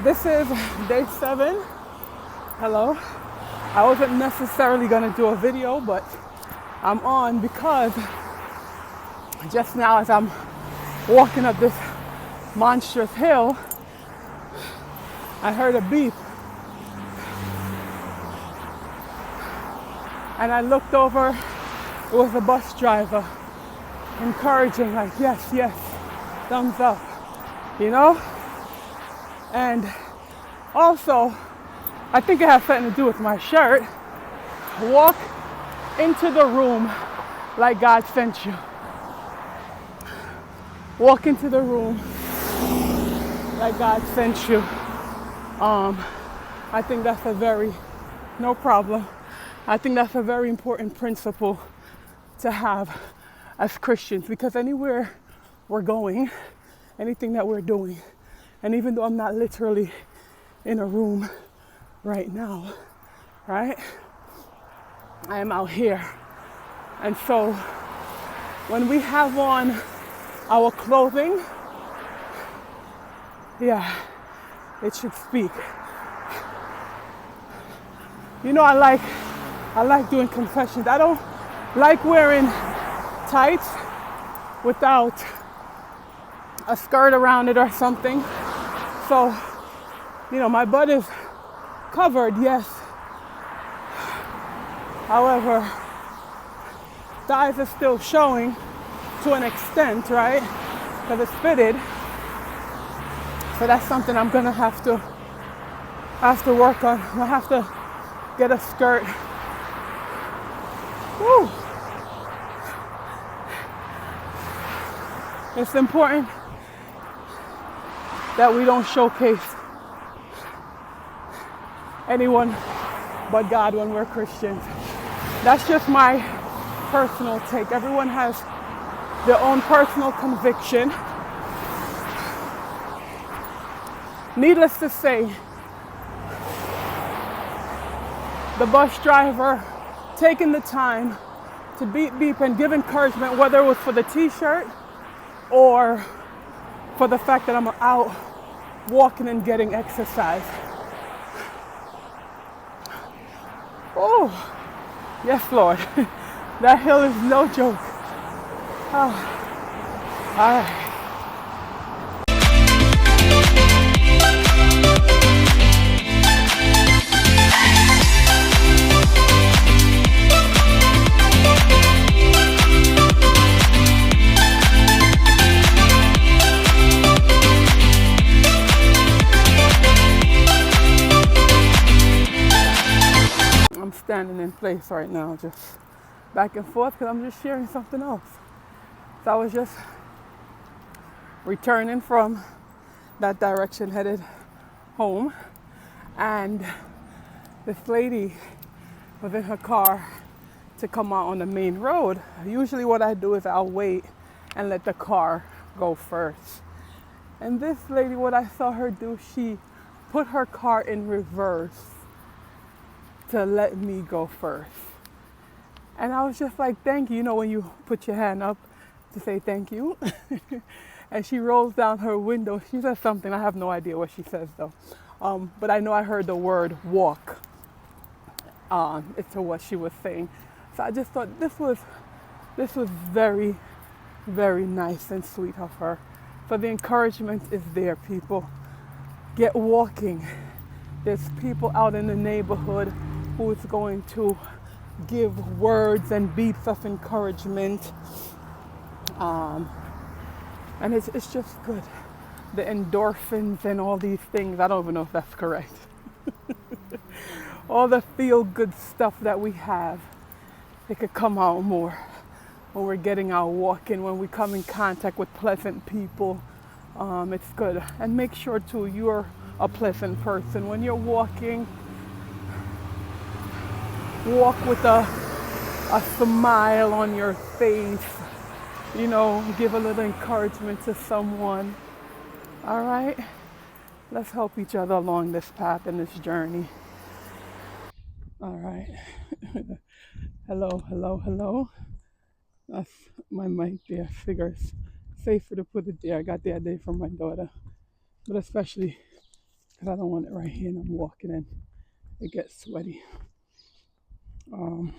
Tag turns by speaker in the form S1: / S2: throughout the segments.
S1: This is day 7. Hello. I wasn't necessarily gonna do a video, but I'm on because just now as I'm walking up this monstrous hill, I heard a beep. And I looked over, it was a bus driver, encouraging, like, yes, yes, thumbs up, you know? And also, I think it has something to do with my shirt. Walk into the room like God sent you. Walk into the room like God sent you. I think that's no problem. I think that's a very important principle to have as Christians, because anywhere we're going, anything that we're doing, and even though I'm not literally in a room right now, right? I am out here. And so when we have on our clothing, yeah, it should speak. You know, I like doing confessions. I don't like wearing tights without a skirt around it or something. So, you know, my butt is covered, yes. However, thighs are still showing to an extent, right? Because it's fitted. So that's something I'm gonna have to work on. I have to get a skirt. Woo. It's important that we don't showcase anyone but God when we're Christians. That's just my personal take. Everyone has their own personal conviction. Needless to say, the bus driver taking the time to beep and give encouragement, whether it was for the t-shirt or for the fact that I'm out walking and getting exercise. Oh, yes, Lord. That hill is no joke. Oh, all right. Standing in place right now, just back and forth, because I'm just sharing something else. So I was just returning from that direction, headed home, and this lady was in her car to come out on the main road. Usually what I do is I'll wait and let the car go first. And this lady, what I saw her do, she put her car in reverse to let me go first. And I was just like, thank you. You know, when you put your hand up to say thank you. And she rolls down her window. She says something. I have no idea what she says though. But I know I heard the word walk to what she was saying. So I just thought this was very, very nice and sweet of her. So the encouragement is there, people. Get walking. There's people out in the neighborhood who is going to give words and beats of encouragement. And it's just good. The endorphins and all these things, I don't even know if that's correct. All the feel-good stuff that we have, it could come out more when we're getting our walking, when we come in contact with pleasant people. It's good. And make sure too, you're a pleasant person. When you're walking, walk with a smile on your face, you know, give a little encouragement to someone. All right? Let's help each other along this path and this journey. All right. Hello, hello, hello. That's my mic there. Figures safer to put it there. I got the idea from my daughter. But especially because I don't want it right here and I'm walking and it gets sweaty. Um,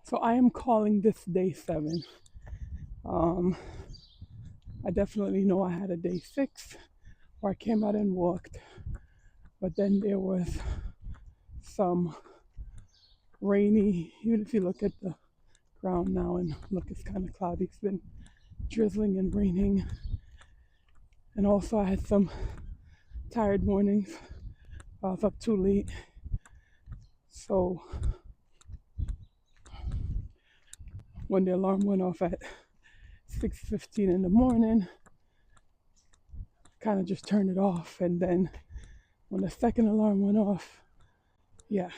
S1: so I am calling this day 7. Um, I definitely know I had a day 6 where I came out and walked, but then there was some rainy, even if you look at the ground now and look, it's kind of cloudy. It's been drizzling and raining. And also I had some tired mornings. I was up too late. So when the alarm went off at 6:15 in the morning, kind of just turned it off. And then when the second alarm went off, yeah,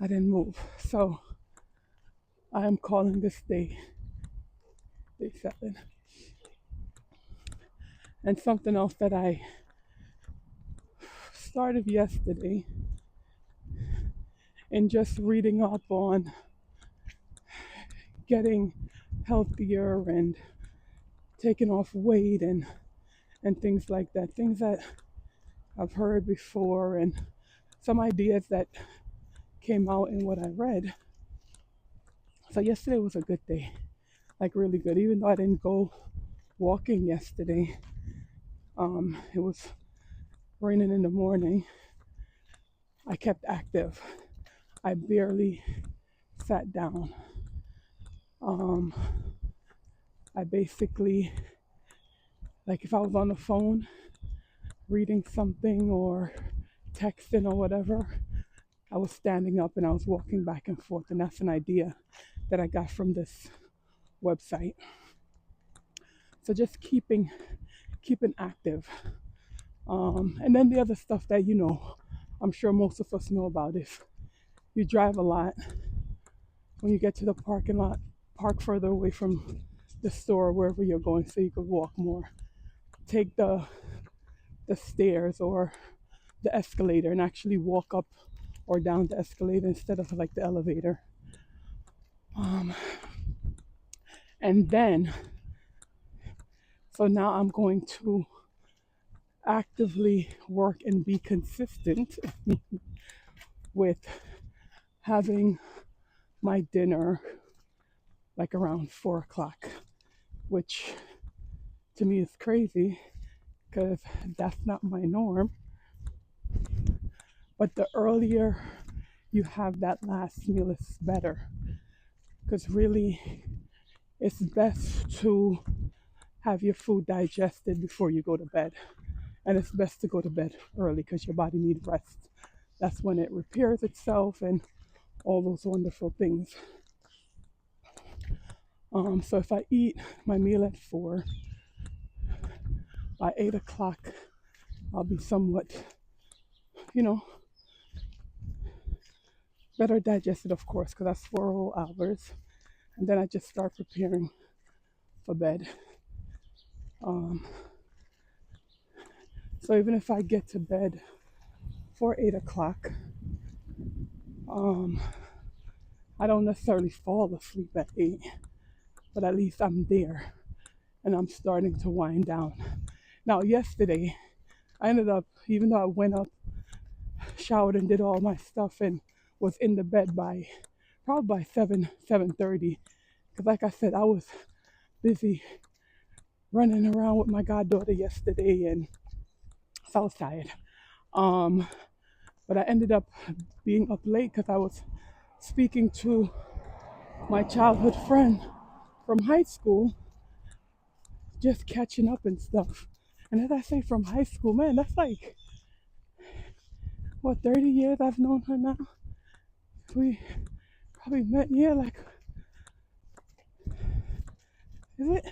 S1: I didn't move. So I am calling this day 7. And something else that I started yesterday and just reading up on getting healthier and taking off weight and things like that. Things that I've heard before and some ideas that came out in what I read. So yesterday was a good day, like really good. Even though I didn't go walking yesterday, it was raining in the morning. I kept active. I barely sat down. I basically, like if I was on the phone reading something or texting or whatever, I was standing up and I was walking back and forth. And that's an idea that I got from this website. So just keeping active. And then the other stuff that I'm sure most of us know about. If you drive a lot, when you get to the parking lot, park further away from the store, wherever you're going, so you could walk more. Take the stairs or the escalator and actually walk up or down the escalator instead of like the elevator. And then, so now I'm going to actively work and be consistent with having my dinner like around 4 o'clock, which to me is crazy because that's not my norm. But the earlier you have that last meal, it's better because really it's best to have your food digested before you go to bed. And it's best to go to bed early because your body needs rest. That's when it repairs itself and all those wonderful things. So if I eat my meal at 4, by 8 o'clock, I'll be somewhat, better digested, of course, because that's 4 whole hours. And then I just start preparing for bed. So even if I get to bed for 8 o'clock, I don't necessarily fall asleep at 8, but at least I'm there and I'm starting to wind down. Now, yesterday, I ended up, even though I went up, showered and did all my stuff and was in the bed by probably by 7:30, because like I said, I was busy running around with my goddaughter yesterday and so I was tired. But I ended up being up late because I was speaking to my childhood friend from high school, just catching up and stuff. And as I say, from high school, man, that's like, what, 30 years I've known her now? We probably met, yeah, like, is it?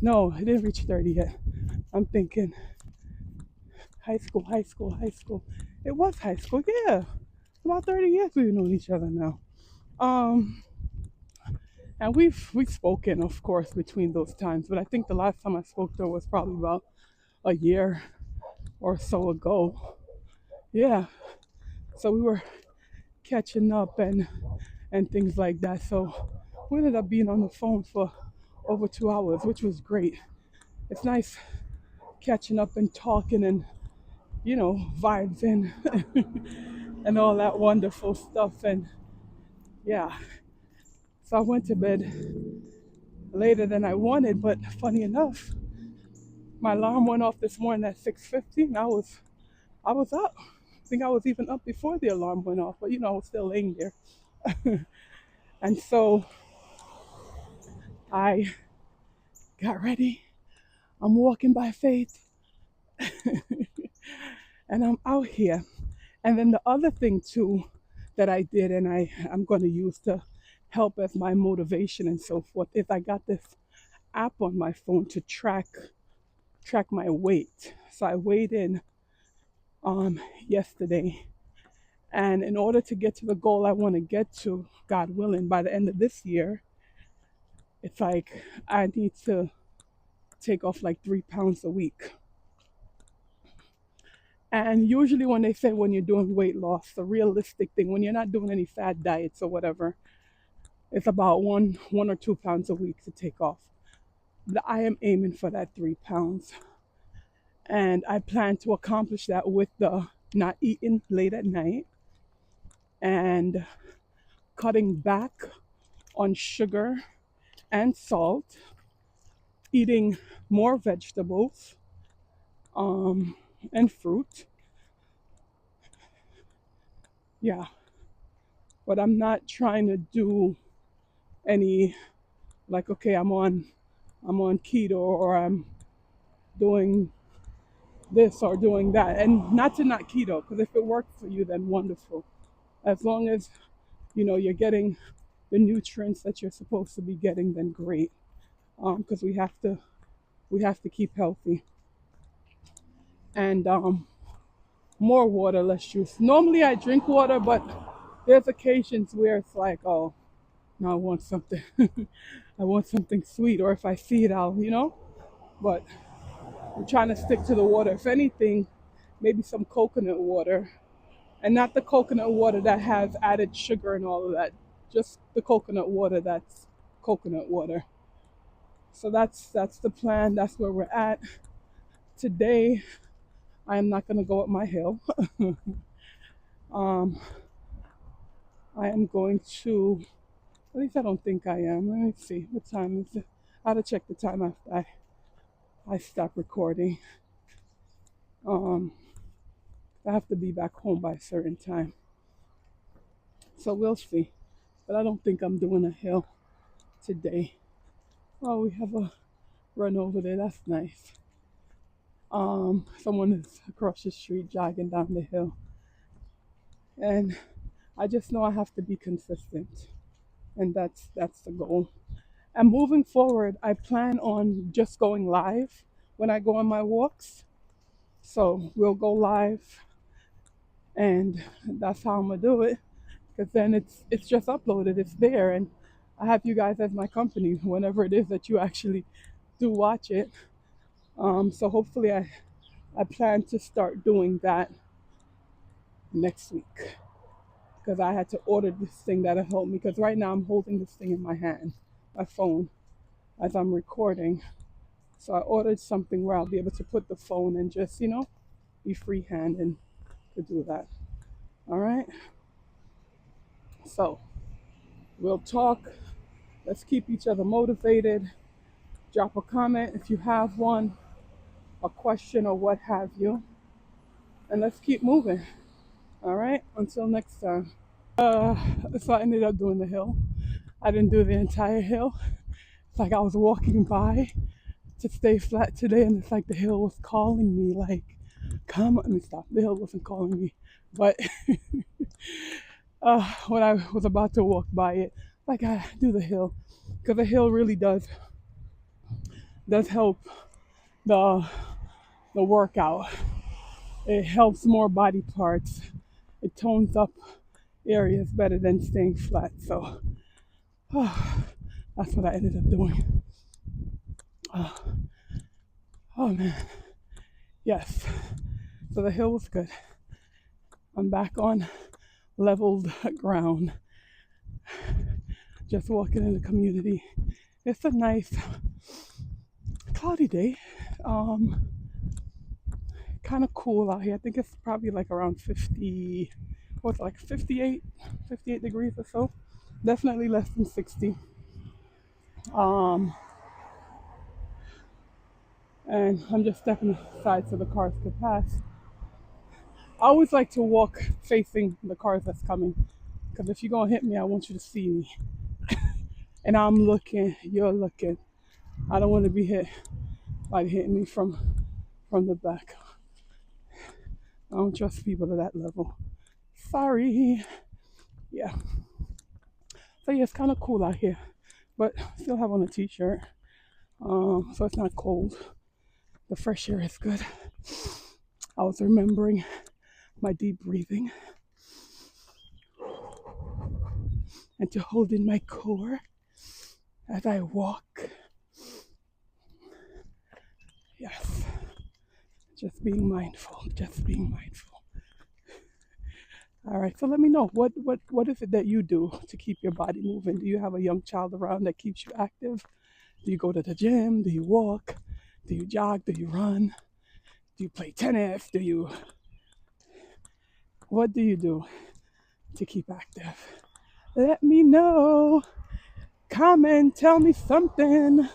S1: No, it didn't reach 30 yet. I'm thinking high school. It was high school, yeah. About 30 years we've known each other now. And we've spoken, of course, between those times, but I think the last time I spoke to her was probably about a year or so ago. Yeah. So we were catching up and things like that. So we ended up being on the phone for over 2 hours, which was great. It's nice catching up and talking and, vibes and and all that wonderful stuff. And yeah, so I went to bed later than I wanted, but funny enough, my alarm went off this morning at 6:50 and I was up. I think I was even up before the alarm went off, but I was still laying there. And so I got ready. I'm walking by faith and I'm out here. And then the other thing too that I did and I'm going to use to help as my motivation and so forth is I got this app on my phone to track my weight. So I weighed in yesterday, and in order to get to the goal I want to get to, God willing, by the end of this year, it's like I need to take off like 3 pounds a week. And usually when they say when you're doing weight loss, the realistic thing, when you're not doing any fad diets or whatever, it's about one or 2 pounds a week to take off. But I am aiming for that 3 pounds. And I plan to accomplish that with the not eating late at night and cutting back on sugar and salt, eating more vegetables and fruit. Yeah, but I'm not trying to do any like, okay, I'm on keto, or I'm doing this or doing that. And not to not keto, because if it works for you, then wonderful. As long as you're getting the nutrients that you're supposed to be getting, then great. Because we have to keep healthy. And more water, less juice. Normally I drink water, but there's occasions where it's like, oh, no, I want something. I want something sweet, or if I see it, I'll. But I'm trying to stick to the water. If anything, maybe some coconut water, and not the coconut water that has added sugar and all of that. Just the coconut water that's coconut water. So that's the plan. That's where we're at today. I am not going to go up my hill. um, I am going to. At least I don't think I am. Let me see. What time is it? I had to check the time after I stop recording. I have to be back home by a certain time. So we'll see. But I don't think I'm doing a hill today. Oh, we have a run over there. That's nice. Someone is across the street jogging down the hill. And I just know I have to be consistent. And that's the goal. And moving forward, I plan on just going live when I go on my walks. So we'll go live, and that's how I'm gonna do it. Because then it's just uploaded, it's there, and I have you guys as my company whenever it is that you actually do watch it. So hopefully I plan to start doing that next week, because I had to order this thing that'll help me. Because right now I'm holding this thing in my hand, my phone, as I'm recording. So I ordered something where I'll be able to put the phone and just be freehand and to do that. All right. So we'll talk. Let's keep each other motivated. Drop a comment if you have one, a question, or what have you. And let's keep moving. All right. Until next time. So I ended up doing the hill. I didn't do the entire hill. It's like I was walking by to stay flat today, and it's like the hill was calling me, like, come on. Let me stop. The hill wasn't calling me. But when I was about to walk by it, like, I do the hill. Because the hill really does help the workout. It helps more body parts. It tones up areas better than staying flat. So that's what I ended up doing. Oh man, yes. So the hill was good. I'm back on leveled ground. Just walking in the community. It's a nice cloudy day. kind of cool out here. I think it's probably like around 50, what's it, like 58 degrees or so. Definitely less than 60. Um, and I'm just stepping aside so the cars could pass. I always like to walk facing the cars that's coming, because if you're gonna hit me, I want you to see me. And I'm looking, you're looking. I don't want to be hit by hitting me from the back. I don't trust people to that level. Sorry. Yeah. So yeah, it's kind of cool out here, but still have on a t-shirt, so it's not cold. The fresh air is good. I was remembering my deep breathing and to hold in my core as I walk. Yes, just being mindful, just being mindful. All right, so let me know what is it that you do to keep your body moving? Do you have a young child around that keeps you active? Do you go to the gym? Do you walk? Do you jog? Do you run? Do you play tennis? What do you do to keep active? Let me know. Comment, tell me something.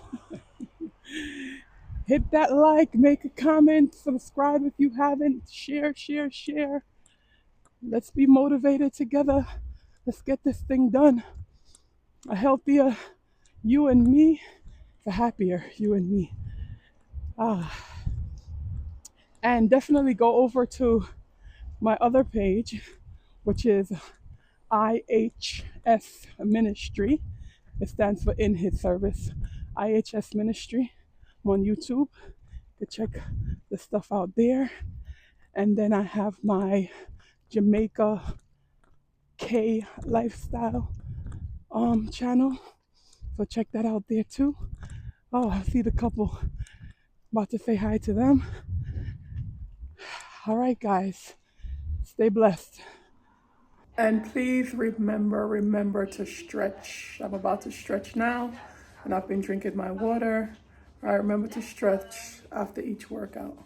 S1: Hit that like, make a comment, subscribe if you haven't, share. Let's be motivated together. Let's get this thing done. A healthier you and me, a happier you and me. And definitely go over to my other page, which is IHS Ministry. It stands for In His Service. IHS Ministry. I'm on YouTube. You can check the stuff out there. And then I have my Jamaica K lifestyle channel. So check that out there too. Oh, I see the couple. About to say hi to them. All right, guys. Stay blessed. And please remember to stretch. I'm about to stretch now, and I've been drinking my water. All right, remember to stretch after each workout.